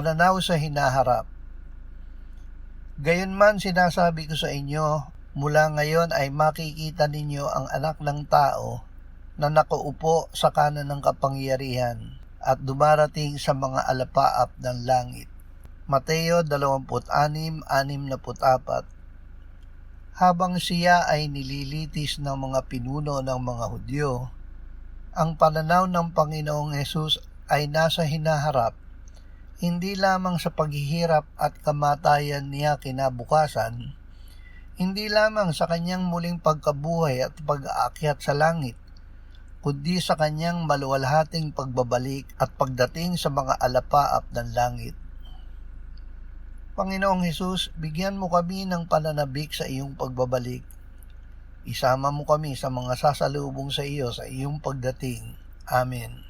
pananaw sa hinaharap. Gayunman sinasabi ko sa inyo, mula ngayon ay makikita ninyo ang anak ng tao na nakaupo sa kanan ng kapangyarihan at dumarating sa mga alapaap ng langit. Mateo 26:64. Habang siya ay nililitis ng mga pinuno ng mga Hudyo, ang pananaw ng Panginoong Hesus ay nasa hinaharap, hindi lamang sa paghihirap at kamatayan niya kinabukasan, hindi lamang sa kanyang muling pagkabuhay at pag-aakyat sa langit, kundi sa kanyang maluwalhating pagbabalik at pagdating sa mga alapaap ng langit. Panginoong Hesus, bigyan mo kami ng pananabik sa iyong pagbabalik. Isama mo kami sa mga sasalubong sa iyo sa iyong pagdating. Amen.